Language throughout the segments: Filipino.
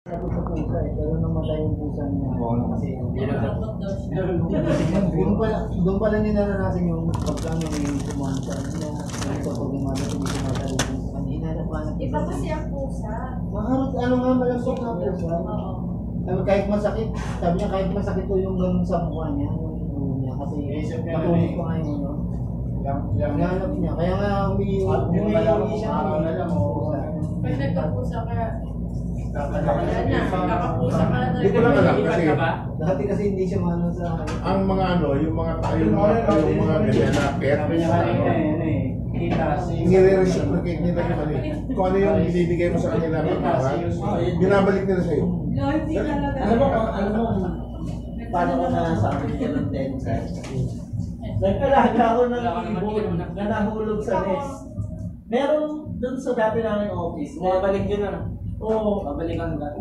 Sabi sa pusa eh, pero namatay yung pusa niya. Oo, Kasi Doon doon pala niya naranasan yung pagkano yung sumama sa kanya. Ito pag umaga hindi sumatalo yung pusa. Hinanapanan Iba kasi ang pusa. Maharot, ano nga malambot na pusa. Oo. Sabi kahit masakit, sabi niya kahit masakit to yung ganun sa mukha niya, yung ulo niya. Kasi matulog pa nga yun, no? Hinahanap niya. Kaya nga humihingi siya. Pag nagkapusa ka, wala na, kakapusa ka na. Hindi ko lang alam kasi Dati kasi hindi siya mano sa... ang mga ano, yung mga ganyan na pet, nire-reciprocate nila yung ano eh. Kung ano yung ibibigay mo sa kanila, binabalik nila sa'yo. Hindi talaga. Alam mo, paano ko na sa akin ganun din sa... Nag-alaga ako ng ibon na nahulog sa nest. Meron dun sa dati namin office. Bumabalik yun ano? Oo. Babalikan ka.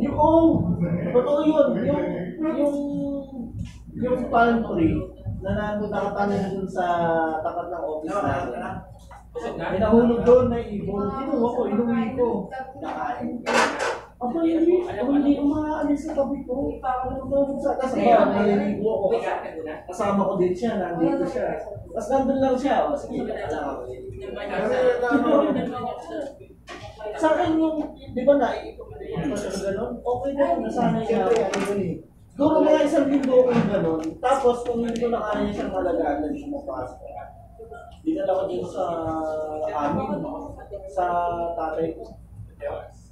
Totoo yun. Yung palm tree na nakatanim dun sa tapat ng office namin. May nahulog doon na ibon. Kinuha ko, inuwi ko. Nakain. Ako hindi umaalis sa tabi ko. Tapos naliligo ako. Kasama ko din siya, nandito siya. Tapos nandun lang siya. O sige, alam ako. Sa akin yung, di ba naikot siya gano'n? Okay na yun, nasanay siya. Doon mga isang linggo ko gano'n. Tapos kung hindi ko na kaya siyang malagaan, hindi siya mapasok. Dinala ko dito sa amin, sa tatay ko.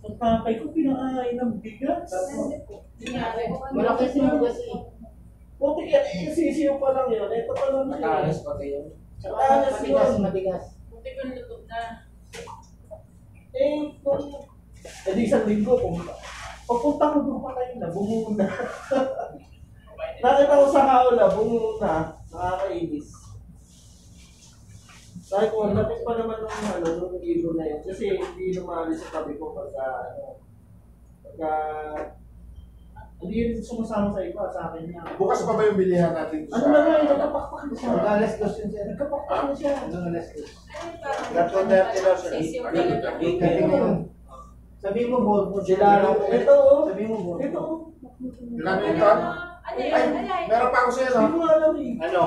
Ang tatay ko pinakain ng bigas. Malaki siya kasi. Buti yan, sisiyo pa lang yun. Ito pa lang siya. Nakalas pa kayo. Matigas yun. Matigas. Buti kung lutog na. Hindi isang linggo, pagpunta ko doon pa kayo na, bumuo na. Nakita ko sa kaula, bumuo na, nakakainis. Sabi ko, lapit pa naman nung ibon na yun, kasi hindi lumalis sa tabi ko pagka hindi yun sumasama sa iba, sa akin niya. Bukas pa ba yung bilihan natin Ano na nga yun, nagkapakpak na siya. Nag-alas dos yun siya. Nagkapakpak na siya. Ano alas dos? Sisiyo ka na. Sabi mo, ball. Ito, sabi mo, ball. Ito. Ilan yung ton? Ano yan? Meron pa ako sa'yo, no? Hindi mo alam eh. Ano?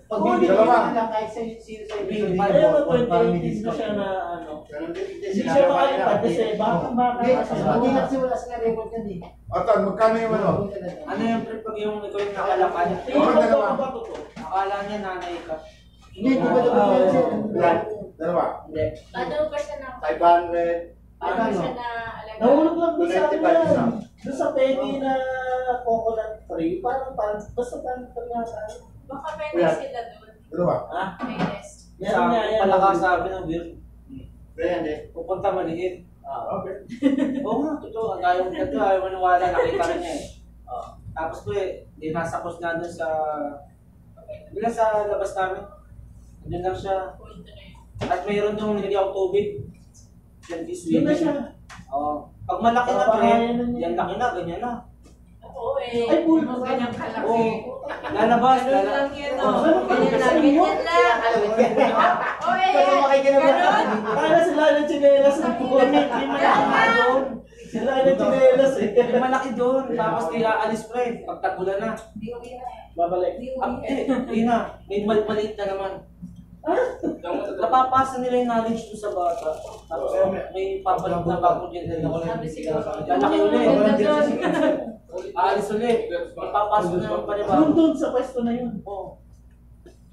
Pag bibigyan Dalawa. ka lang kahit sino sa ibig. Ayun, Ayun, 28 na siya na ano. Hindi siya makalipad kasi baka kasi. Hindi na kasi wala sa record yan eh. Oton, magkano yung ano? Ano yung trip pag yung ikaw yung nakalakan? Tingnan mo dalawa. ba ito? Akala niya nanay ka. Hindi, di ba diba siya? Dalawa. Hindi. Ano ba siya na? 500. Paano siya na alaga? Nahulog lang doon sa akin 25 yan. isa. Doon sa pedi na coconut tree. Parang basta parang yata. Baka pwede sila doon. Dalawa. May nest. Meron nga yan. Palakasabi ng beer. Ayan eh. Pupunta maliit. Okay. Oo nga, totoo. Ayaw maniwala, nakita rin niya eh. Tapos ko di nasa post na doon sa... Hindi lang sa labas namin. Doon lang siya. At mayroon doon nilagyan akong tubig. Yan is Yun na siya. Oo. Pag malaki na pre, yan laki na, ganyan na. Oo eh. Ay, bull. Mga ganyang kalaki. Oo. Lalabas, Ganun lang yan o. Ganyan Ganyan lang. Ganyan lang. Oo eh. Ganun. Kaya sila ng chinelas na po. May malaki na doon. Sila ng chinelas eh. May malaki doon. Tapos di aalis pre, pag tagulan na. Babalik. Hindi na. May maliit na naman. Napapasa nila yung knowledge doon sa bata. Tapos may papalit na bago dyan. Sabi siguro. Lalaki ulit. Ganda doon. Aalis ulit. Ipapasok na yung panibago. Doon doon sa pwesto na yun. Oo.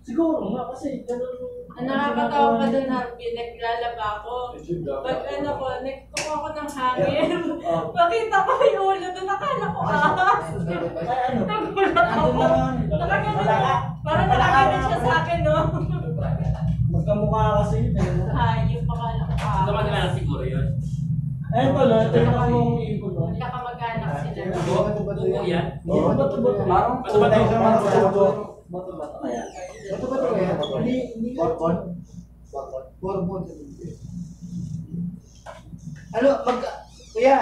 Siguro nga kasi ganun. Ang nakakatawa ka doon na naglalaba ako. Pag ano ko, nagkuha ko ng hangin. Makita ko yung ulo doon, nakala ko ahas. Ay ano? Nagulat ako. Nandun naman. Nakaganon. Parang nakaganon siya sa akin, no? Magkamukha kasi yun eh. Yung pakala ko ahas. Naman na siguro yun. Ayun pala, ito yung akong ibon. Wala ka mag-anak sila. Tubo yan. Oo, bato-bato. Parang Bato-bato yung mga Bato-bato kaya. Bato-bato kaya. Hindi. Borbon. Borbon. Ano, kuya,